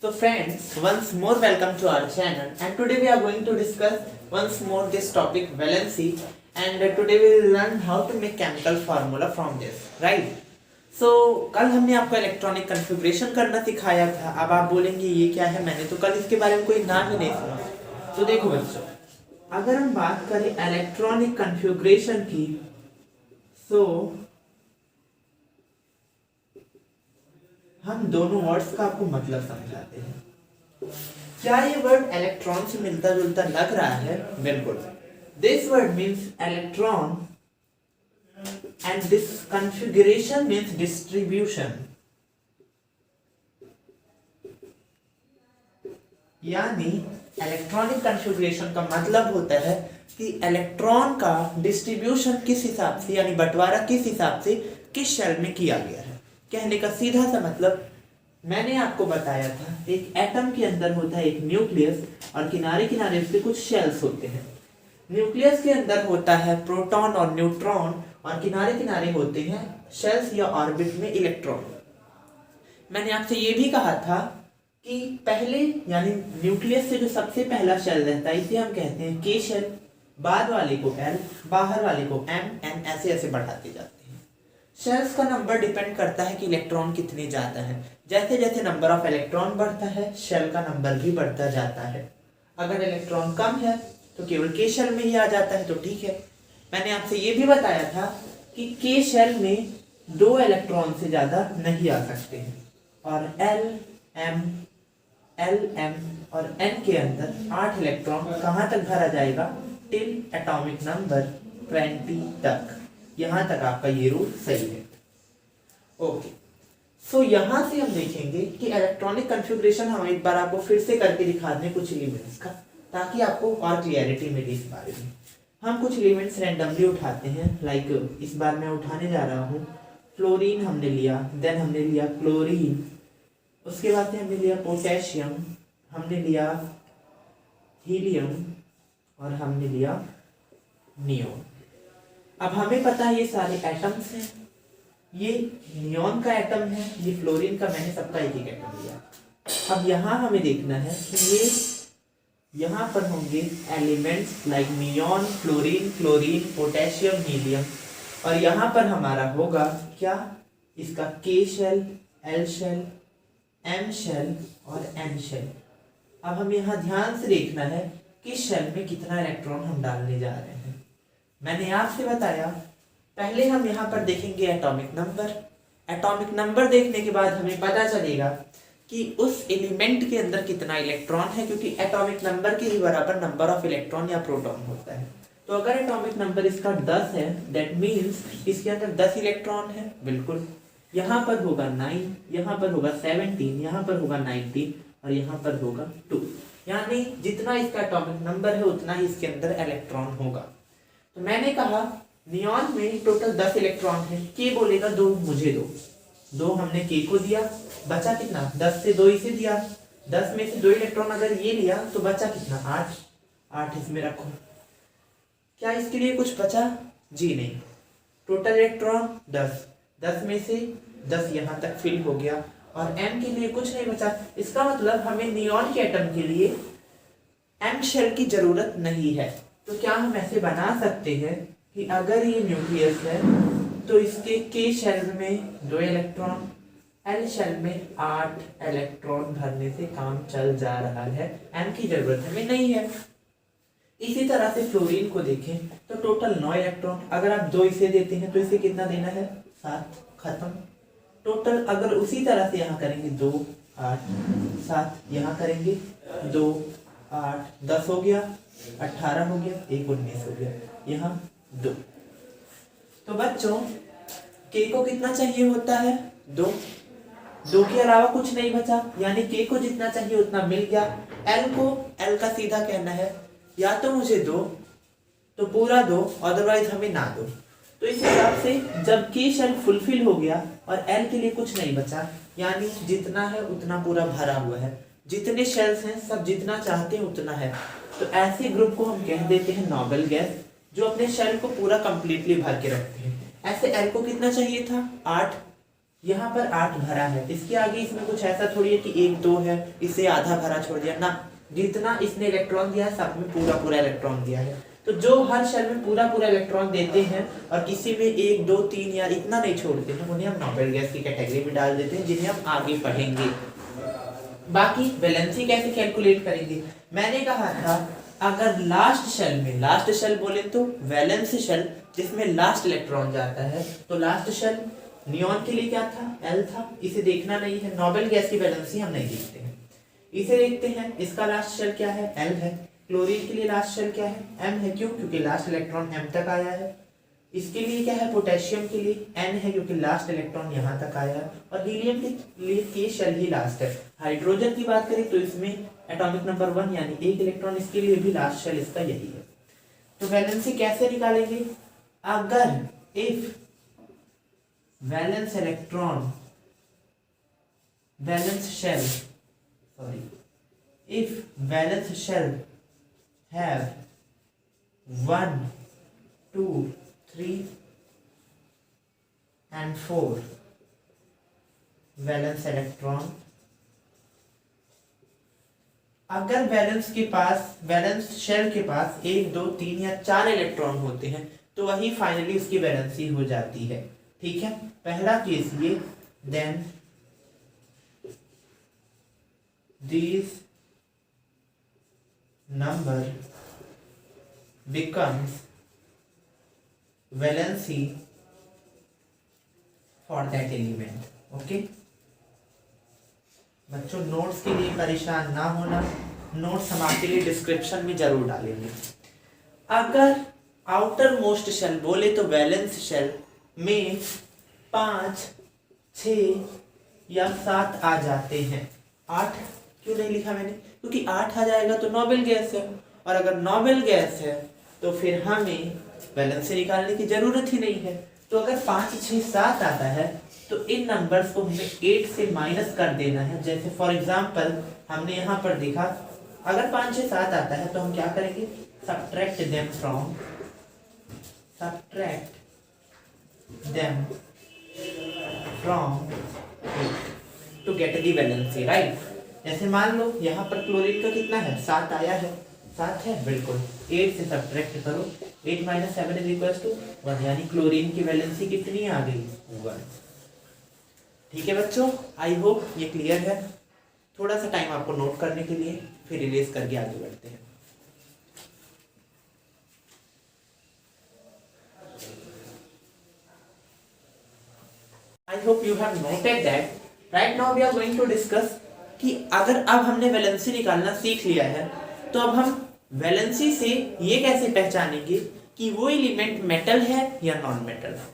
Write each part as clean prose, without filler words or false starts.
So friends, once more welcome to our channel, and today we are going to discuss once more this topic valency, and today we will learn how to make chemical formula from this, right? So कल हमने आपको electronic configuration करना सिखाया था। अब आप बोलेंगे ये क्या है, मैंने तो कल इसके बारे में कोई नाम ही नहीं सुना। तो देखो बच्चों, अगर हम बात करें इलेक्ट्रॉनिक कन्फिग्रेशन की, तो हम दोनों वर्ड्स का आपको मतलब समझाते हैं। क्या ये वर्ड इलेक्ट्रॉन से मिलता जुलता लग रहा है? बिल्कुल। This word means electron and this configuration means distribution. यानी इलेक्ट्रॉनिक कन्फिगरेशन का मतलब होता है कि इलेक्ट्रॉन का डिस्ट्रीब्यूशन किस हिसाब से, यानी बंटवारा किस हिसाब से किस शेल में किया गया है। कहने का सीधा सा मतलब, मैंने आपको बताया था एक एटम के अंदर होता है एक न्यूक्लियस और किनारे किनारे उसके कुछ शेल्स होते हैं। न्यूक्लियस के अंदर होता है प्रोटॉन और न्यूट्रॉन और किनारे किनारे होते हैं शेल्स या ऑर्बिट में इलेक्ट्रॉन। मैंने आपसे ये भी कहा था कि पहले यानी न्यूक्लियस से जो सबसे पहला शेल रहता है इसे हम कहते हैं के शेल, बाद वाले को एल, बाहर वाले को एम, एन, ऐसे ऐसे बढ़ाते जाते हैं। शेल्स का नंबर डिपेंड करता है कि इलेक्ट्रॉन कितने जाता है। जैसे जैसे नंबर ऑफ इलेक्ट्रॉन बढ़ता है शेल का नंबर भी बढ़ता जाता है। अगर इलेक्ट्रॉन कम है तो केवल के शेल में ही आ जाता है, तो ठीक है। मैंने आपसे ये भी बताया था कि के शेल में 2 इलेक्ट्रॉन से ज्यादा नहीं आ सकते हैं, और एल एम और एन के अंदर 8 इलेक्ट्रॉन कहाँ तक भरा जाएगा? टिल एटॉमिक नंबर 20 तक। यहां तक आपका ये रूल सही है। ओके, सो यहां से हम देखेंगे कि इलेक्ट्रॉनिक कन्फिग्रेशन हम एक बार आपको फिर से करके दिखा दें कुछ एलिमेंट्स का, ताकि आपको और क्लियरिटी मिले इस बारे में। हम कुछ एलिमेंट्स रैंडमली उठाते हैं। लाइक इस बार मैं उठाने जा रहा हूँ फ्लोरीन हमने लिया, देन हमने लिया क्लोरीन, उसके बाद हमने लिया पोटेशियम, हमने लिया हीलियम और हमने लिया नियोन। अब हमें पता है ये सारे एटम्स हैं। ये नियोन का एटम है, ये फ्लोरीन का, मैंने सबका एक एक एटम लिया। अब यहाँ हमें देखना है कि ये यहाँ पर होंगे elements like neon, fluorine, chlorine, potassium, helium, और यहाँ पर हमारा होगा क्या? इसका K shell, L shell, M shell और एन शेल। अब हम यहाँ ध्यान से देखना है कि शेल में कितना इलेक्ट्रॉन हम डालने जा रहे हैं। मैंने आपसे बताया पहले हम यहाँ पर देखेंगे एटॉमिक नंबर। एटॉमिक नंबर देखने के बाद हमें पता चलेगा कि उस एलिमेंट के अंदर कितना इलेक्ट्रॉन है, क्योंकि एटॉमिक नंबर के ही बराबर नंबर ऑफ इलेक्ट्रॉन या प्रोटॉन होता है। तो अगर एटॉमिक नंबर इसका 10 है, दैट मीन्स इसके अंदर 10 इलेक्ट्रॉन है। बिल्कुल। यहाँ पर होगा 9, यहाँ पर होगा 17, यहाँ पर होगा 19 और यहाँ पर होगा 2। यानी जितना इसका एटॉमिक नंबर है उतना ही इसके अंदर इलेक्ट्रॉन होगा। तो मैंने कहा नियॉन में टोटल 10 इलेक्ट्रॉन है। के बोलेगा 2 मुझे दो, 2 हमने के को दिया, बचा कितना? 10 से 2 इसे दिया, 10 में से 2 इलेक्ट्रॉन अगर ये लिया तो बचा कितना? 8 इसमें रखो। क्या इसके लिए कुछ बचा? जी नहीं। टोटल इलेक्ट्रॉन 10 में से 10 यहाँ तक फिल हो गया और एम के लिए कुछ नहीं बचा। इसका मतलब हमें नियॉन के एटम के लिए एम शेल की जरूरत नहीं है। तो क्या हम ऐसे बना सकते हैं कि अगर ये न्यूक्लियस है तो इसके के शेल में 2 इलेक्ट्रॉन, एल शेल में 8 इलेक्ट्रॉन भरने से काम चल जा रहा है, एम की जरूरत हमें नहीं है। इसी तरह से फ्लोरीन को देखें तो टोटल 9 इलेक्ट्रॉन, अगर आप 2 इसे देते हैं तो इसे कितना देना है? 7, खत्म। टोटल अगर उसी तरह से यहाँ करेंगे 2, 8, 7, यहाँ करेंगे 2, 8, 10 हो गया, 18 हो गया, 1, 19 हो गया, यहाँ 2। तो बच्चों के को कितना चाहिए होता है? 2 के अलावा कुछ नहीं बचा, यानी के को जितना चाहिए उतना मिल गया। एल का सीधा कहना है या तो मुझे दो तो पूरा दो, अदरवाइज हमें ना दो। तो इस हिसाब से जब के शेल फुलफिल हो गया और एल के लिए कुछ नहीं बचा, यानी जितना है उतना पूरा भरा हुआ है, जितने शेल्स हैं सब जितना चाहते हैं उतना है, तो ऐसे ग्रुप को हम कह देते हैं नोबल गैस, जो अपने शेल को पूरा कंप्लीटली भर के रखते हैं। ऐसे एल को कितना चाहिए था? 8, यहाँ पर 8 भरा है, इसके आगे इसमें कुछ ऐसा थोड़ी है कि 1 2 है, इसे आधा भरा छोड़ दिया ना, जितना इसने इलेक्ट्रॉन दिया है सब में पूरा पूरा इलेक्ट्रॉन दिया है। तो जो हर शेल में पूरा पूरा इलेक्ट्रॉन देते हैं और किसी में 1 2 3 या इतना नहीं छोड़ते हैं, उन्हें हम नोबेल गैस की कैटेगरी में डाल देते हैं, जिन्हें हम आगे पढ़ेंगे। बाकी वैलेंसी कैसे कैलकुलेट करेंगे, मैंने कहा था अगर लास्ट शेल बोले तो वैलेंस शेल जिसमें लास्ट इलेक्ट्रॉन जाता है, तो लास्ट शेल नियॉन के लिए क्या था, L था, इसे देखना नहीं है, नोबेल गैस की वैलेंसी हम नहीं देखते हैं, इसे देखते हैं। इसका लास्ट शेल क्या है, L है। क्लोरीन के लिए लास्ट शेल क्या है, M है, क्यों, क्योंकि लास्ट इलेक्ट्रॉन M तक आया है। इसके लिए क्या है, पोटेशियम के लिए N है, क्योंकि लास्ट इलेक्ट्रॉन यहाँ तक आया है। और हीलियम के लिए K शेल ही लास्ट है। हाइड्रोजन की बात करें तो इसमें एटॉमिक नंबर 1 यानी 1 इलेक्ट्रॉन, इसके लिए भी लास्ट शेल इसका यही है। तो वैलेंसी कैसे निकालेंगे, अगर if valence electron valence shell if valence shell have 1 2 3 and 4 valence electron, अगर वैलेंस शेल के पास 1 2 3 या 4 इलेक्ट्रॉन होते हैं तो वही फाइनली उसकी वैलेंसी हो जाती है। ठीक है, पहला केस ये, then these number becomes valency for that element। Okay बच्चों, नोट्स के लिए परेशान ना होना, नोट्स हम आपके लिए डिस्क्रिप्शन में जरूर डालेंगे। अगर आउटर मोस्ट शेल बोले तो वैलेंस शेल में 5 6 या 7 आ जाते हैं। 8 क्यों नहीं लिखा मैंने, क्योंकि 8 आ जाएगा तो नोबेल गैस है, और अगर नोबेल गैस है तो फिर हमें वैलेंसी निकालने की जरूरत ही नहीं है। तो अगर 5 6 7 आता है तो इन नंबर्स को हमें 8 से माइनस कर देना है। जैसे फॉर एग्जांपल हमने यहाँ पर देखा, अगर 5 6 7 आता है तो हम क्या करेंगे, subtract them from to get the valency, right. जैसे मान लो यहाँ पर क्लोरीन का कितना है, 7 आया है, 7 है, बिल्कुल 8 से सब्ट्रैक्ट करो, 8 - 7 = 1, यानी क्लोरीन की वैलेंसी कितनी आ गई, 1। ठीक है बच्चों, आई होप ये क्लियर है। थोड़ा सा टाइम आपको नोट करने के लिए, फिर रिलीज करके आगे बढ़ते हैं। I hope you have noted that. Right now we are going to discuss कि अगर अब हमने वैलेंसी निकालना सीख लिया है तो अब हम वैलेंसी से ये कैसे पहचानेंगे कि वो एलिमेंट मेटल है या नॉन मेटल है।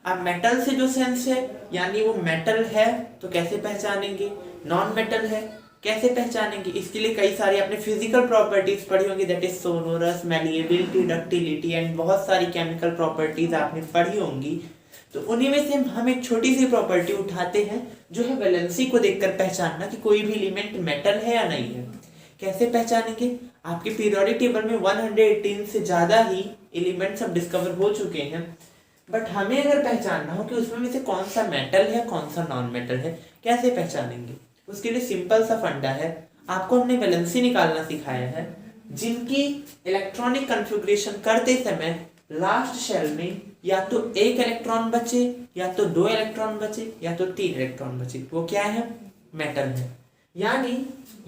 अब मेटल से जो सेंस है यानी वो मेटल है तो कैसे पहचानेंगे, नॉन मेटल है कैसे पहचानेंगे। इसके लिए कई सारी आपने फिजिकल प्रॉपर्टीज पढ़ी होंगी, that is sonorous, malleability, ductility and बहुत सारी केमिकल प्रॉपर्टीज आपने पढ़ी होंगी। तो उन्हीं में से हम एक छोटी सी प्रॉपर्टी उठाते हैं जो है वैलेंसी को देखकर पहचानना कि कोई भी एलिमेंट मेटल है या नहीं है। कैसे पहचानेंगे, आपके पीरियोडिक टेबल में 118 से ज्यादा ही एलिमेंट्स अब डिस्कवर हो चुके हैं, बट हमें अगर पहचानना हो कि उसमें से कौन सा मेटल है कौन सा नॉन मेटल है, कैसे पहचानेंगे। उसके लिए सिंपल सा फंडा है, आपको हमने वैलेंसी निकालना सिखाया है जिनकी इलेक्ट्रॉनिक कॉन्फ़िगरेशन करते समय लास्ट शेल में या तो 1 इलेक्ट्रॉन बचे या तो 2 इलेक्ट्रॉन बचे या तो 3 इलेक्ट्रॉन बचे, वो क्या है, मेटल है। यानी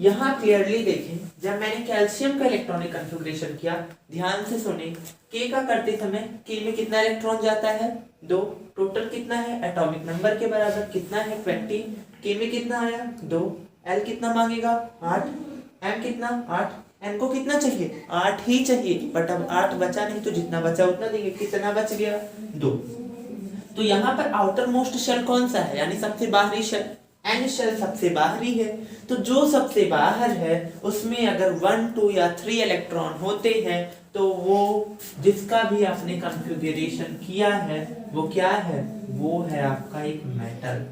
यहाँ क्लियरली देखें, जब मैंने कैल्शियम का इलेक्ट्रॉनिक कॉन्फ़िगरेशन किया, ध्यान से सुने, के का करते समय के में कितना इलेक्ट्रॉन जाता है, 2, टोटल कितना है, एटॉमिक नंबर के बराबर कितना है, 20, के में कितना आया, 2, एल कितना मांगेगा, 8, एम कितना, 8, एन को कितना चाहिए, 8 ही चाहिए, बट अब 8 बचा नहीं तो जितना बचा उतना देंगे, कितना बच गया, 2। तो यहाँ पर आउटर मोस्ट शेल कौन सा है, यानी सबसे बाहरी शेल, एन शेल सबसे बाहरी है। तो जो सबसे बाहर है उसमें अगर 1 2 या 3 इलेक्ट्रॉन होते हैं तो वो जिसका भी आपने कॉन्फ़िगरेशन किया है वो क्या है, वो है आपका एक मेटल।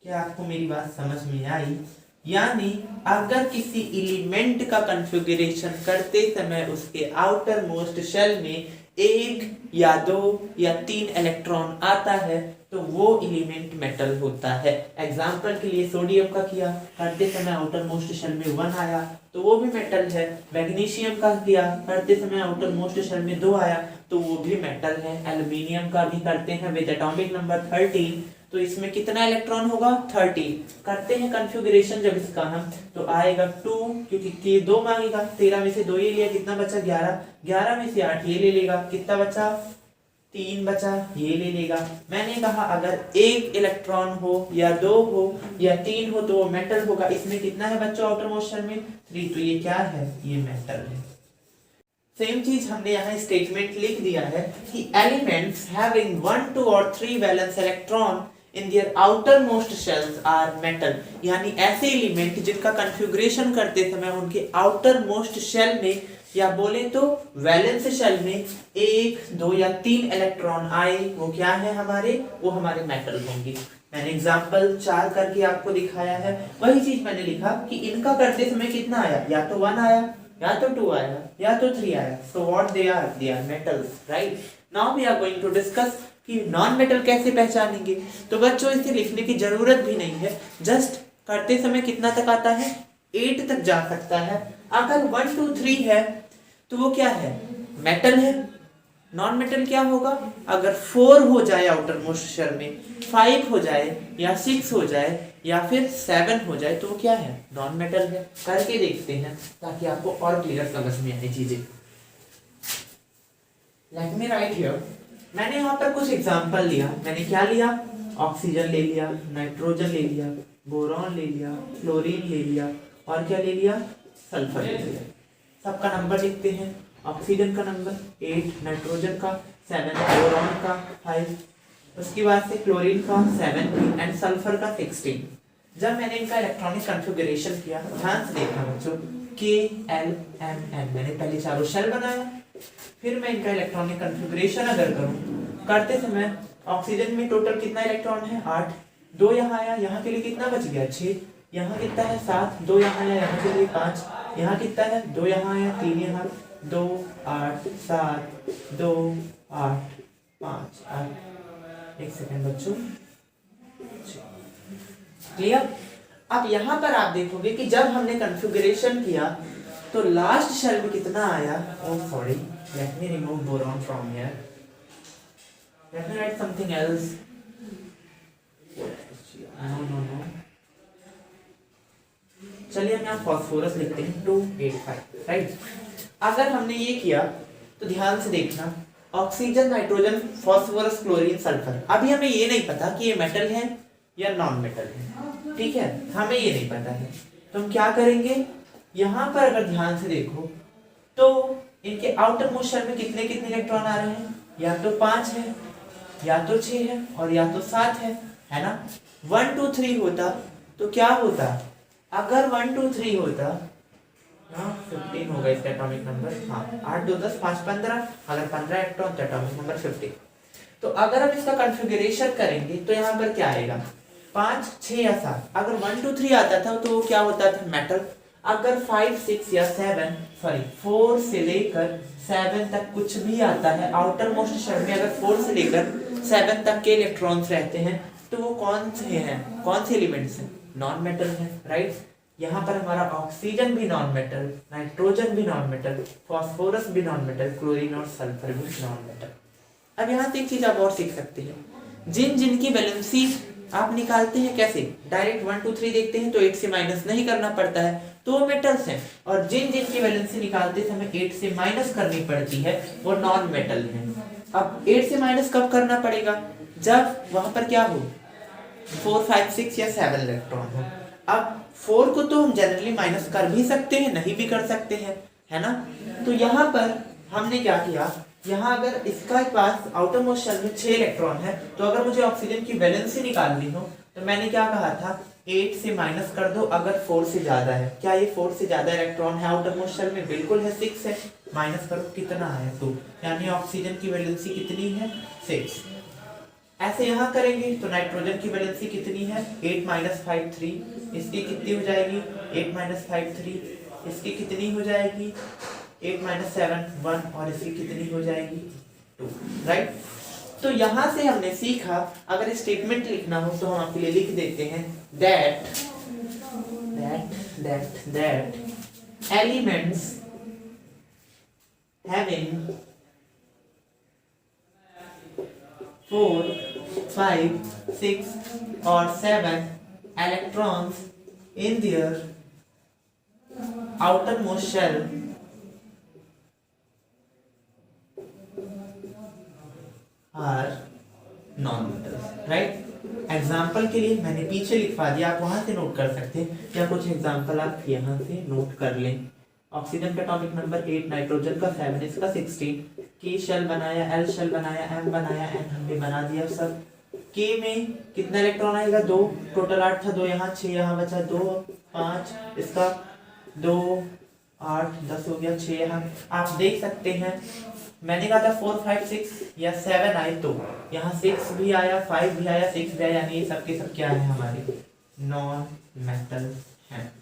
क्या आपको मेरी बात समझ में आई। यानी अगर किसी एलिमेंट का कॉन्फ़िगरेशन करते समय उसके आउटर मोस्ट शेल में 1 या 2 या 3 इलेक्ट्रॉन आता है तो तो वो एलिमेंट मेटल होता है। एग्जाम्पल के लिए सोडियम का किया, करते समय आउटर मोस्ट शेल में 1 आया तो वो भी मेटल है। मैग्नीशियम का किया, करते समय आउटर मोस्ट शेल में 2 आया तो वो भी मेटल है। एल्यूमिनियम का भी करते हैं विद एटॉमिक नंबर 13 तो इसमें कितना इलेक्ट्रॉन होगा 13। करते हैं कॉन्फ़िगरेशन जब इसका हम तो आएगा 2, क्योंकि के 2 मांगेगा, 13 में से 2 ये लिया, कितना बचा 11, 11 में से 8 ये ले लेगा, कितना बचा 3 बचा, ये ले लेगा। मैंने कहा अगर एक इलेक्ट्रॉन हो या 2 हो या 3 हो तो वो मेटल होगा। इसमें कितना है बच्चों आउटर मोस्ट शेल में 3, तो ये क्या है, ये मेटल है। सेम चीज हमने यहाँ स्टेटमेंट लिख दिया है कि एलिमेंट्स हैविंग 1, 2 और 3 valence electron in their outer most shells are metal. यानी ऐसे एलिमेंट जिनका कॉन्फ़िगरेशन करते समय उनके आउटर मोस्ट शेल में या बोले तो वैलेंस शेल में 1, 2 या 3 इलेक्ट्रॉन आए, वो क्या है हमारे, वो हमारे मेटल होंगे। मैंने एग्जांपल 4 करके आपको दिखाया है। वही चीज मैंने लिखा कि इनका करते समय कितना आया, या तो 1 आया, या तो 2 आया, या तो 3 आया। So what they are metals, right. Now we are going to discuss कि नॉन मेटल कैसे पहचानेंगे। तो बच्चों इसे लिखने की जरूरत भी नहीं है, जस्ट करते समय कितना तक आता है 8 तक जा सकता है। अगर 1, 2, 3 है तो वो क्या है, मेटल है। नॉन मेटल क्या होगा, अगर 4 हो जाए आउटर मोस्ट शेल में, 5 हो जाए या 6 हो जाए या फिर 7 हो जाए तो वो क्या है, नॉन मेटल है। करके देखते हैं ताकि आपको और क्लियर समझ में आए चीजें। Late me right here. मैंने यहाँ पर कुछ एग्जांपल लिया। मैंने क्या लिया, ऑक्सीजन ले लिया, नाइट्रोजन ले लिया, बोरॉन ले लिया, फ्लोरीन ले लिया और क्या ले लिया, सल्फर ले लिया। सबका नंबर लिखते हैं। ऑक्सीजन का नंबर 8, नाइट्रोजन का 7, बोरॉन का 5, उसके बाद से क्लोरीन का 7 एंड सल्फर का 16। जब मैंने इनका इलेक्ट्रॉनिक कॉन्फ़िगरेशन किया, ध्यान से देखना बच्चों, KLMN मैंने पहले चारों शेल बनाया, फिर मैं इनका इलेक्ट्रॉनिक कॉन्फ़िगरेशन अगर करूं, करते समय ऑक्सीजन में टोटल कितना इलेक्ट्रॉन है 8, 2 यहाँ आया, यहाँ के लिए कितना बच गया 6, यहाँ कितना है 7, 2 यहाँ आया, यहाँ के लिए 5, यहाँ कितना है 2 यहाँ आया, 3 यहाँ, 2 8 7 2 8 5 8। एक सेकंड बच्चों, क्लियर। अब यहाँ पर आप देखोगे कि जब हमने कॉन्फ़िगरेशन किया तो लास्ट शेल में कितना आया, oh sorry, let me remove boron from here, let me write something else, no चलिए हम यहाँ फास्फोरस लिखते हैं 285, राइट। अगर हमने ये किया तो ध्यान से देखना, oxygen, nitrogen, phosphorus, chlorine, sulphur. अभी हमें ये नहीं पता कि ये मेटल है या नॉन मेटल है, ठीक है, हमें ये नहीं पता है। तो हम क्या करेंगे, यहाँ पर अगर ध्यान से देखो तो इनके आउटर मोस्ट शेल में कितने कितने इलेक्ट्रॉन आ रहे हैं, या तो 5 है, या तो 6 है और या तो 7 है ना। 1 2 3 होता तो क्या होता, अगर 1 2 3 होता, हाँ 15 होगा इसका एटॉमिक नंबर, हाँ 8 2 10 5 15, अगर 15 इलेक्ट्रॉन तो एटॉमिक नंबर 50। तो अगर हम इसका कॉन्फ़िगरेशन करेंगे तो यहाँ पर क्या आएगा, 5 6 या 7। अगर 1 2 3 आता था तो वो क्या होता था, मेटल। अगर 5 6 या 7 सॉरी 4 से लेकर 7 तक कुछ भी आता है आउटर मोस्ट शेल में, अगर 4 से लेकर 7 तक के इलेक्ट्रॉन्स रहते हैं तो वो कौन से हैं, कौन से एलिमेंट्स हैं, नॉन मेटल है, राइट। यहाँ पर हमारा ऑक्सीजन भी नॉन मेटल, नाइट्रोजन भी नॉन मेटल, फास्फोरस भी नॉन मेटल, क्लोरीन और सल्फर भी नॉन मेटल। अब यहाँ से एक चीज आप और सीख सकते हैं, जिन जिनकी वैलेंसी आप निकालते हैं कैसे, डायरेक्ट 1 2 3 देखते हैं तो 8 से माइनस नहीं करना पड़ता है तो वो मेटल्स हैं, और जिन जिनकी वैलेंसी निकालते समय 8 से माइनस करनी पड़ती है वो नॉन मेटल हैं। अब 8 से माइनस कब करना पड़ेगा, जब वहां पर क्या हो, 4 5 6 या 7 इलेक्ट्रॉन हो। अब 4 को तो हम जनरली माइनस कर भी सकते हैं, नहीं भी कर सकते हैं, है ना। तो यहाँ पर हमने क्या किया, यहाँ अगर इसका पास आउटर मोस्ट शेल में 6 इलेक्ट्रॉन है तो अगर मुझे ऑक्सीजन की वैलेंसी निकालनी हो तो मैंने क्या कहा था, 8 से माइनस कर दो अगर 4 से ज्यादा है। क्या ये 4 से ज्यादा इलेक्ट्रॉन है आउटर मोस्ट शेल में, बिल्कुल है, 6 है, माइनस करो कितना है 2, यानी ऑक्सीजन की वैलेंसी कितनी है 6। ऐसे यहाँ करेंगे तो नाइट्रोजन की वैलेंसी कितनी है 8 - 5 3, इसकी कितनी हो जाएगी 8 - 5 3, इसकी कितनी हो जाएगी 8 - 7 1 और इसकी कितनी हो जाएगी 2, राइट। तो यहां से हमने सीखा, अगर स्टेटमेंट लिखना हो तो हम आपके लिए लिख देते हैं that elements having 4, 5, 6 or 7 electrons in their outermost shell are non-metals, right. Example के लिए मैंने पीछे लिखवा दिया, आप वहां से नोट कर सकते हैं, या कुछ एग्जाम्पल आप यहाँ से नोट कर लें। ऑक्सीजन का एटॉमिक नंबर 8, नाइट्रोजन का 7, इसका 16, के शेल बनाया, एल शेल बनाया, एम बनाया, एन हमने बना दिया सब। के में कितना इलेक्ट्रॉन आएगा? 2, टोटल 8 था, 2 यहाँ, 6 यहाँ बचा, 2, 5, इसका 2, 8, 10 हो गया, 6 यहाँ। आप देख सकते हैं मैंने कहा था 4, 5, 6 या 7 आए, तो यहाँ 6 भी आया, 5 भी आया, 6 भी आया, यानी ये सब के सब क्या है हमारे नॉन मेटल हैं।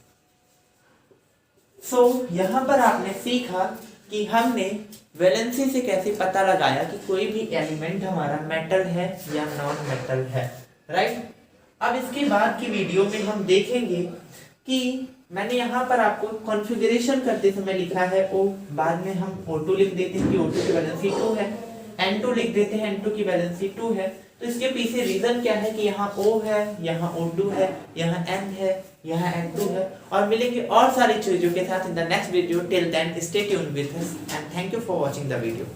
सो यहाँ पर आपने सीखा कि हमने वैलेंसी से कैसे पता लगाया कि कोई भी एलिमेंट हमारा मेटल है या नॉन मेटल है, राइट। अब इसके बाद की वीडियो में हम देखेंगे कि मैंने यहाँ पर आपको कॉन्फ़िगरेशन करते समय लिखा है O, बाद में हम O2 लिख देते हैं कि O2 की वैलेंसी 2 है, N2 लिख देते हैं N2 की वैलेंसी 2 है। तो इसके पीछे रीजन क्या है कि यहाँ O है, यहाँ O2 है, यहाँ N है, यहाँ N2 है, और मिलेंगे और सारी चीजों के साथ in the next video. Till then stay tuned with us and thank you for watching the video.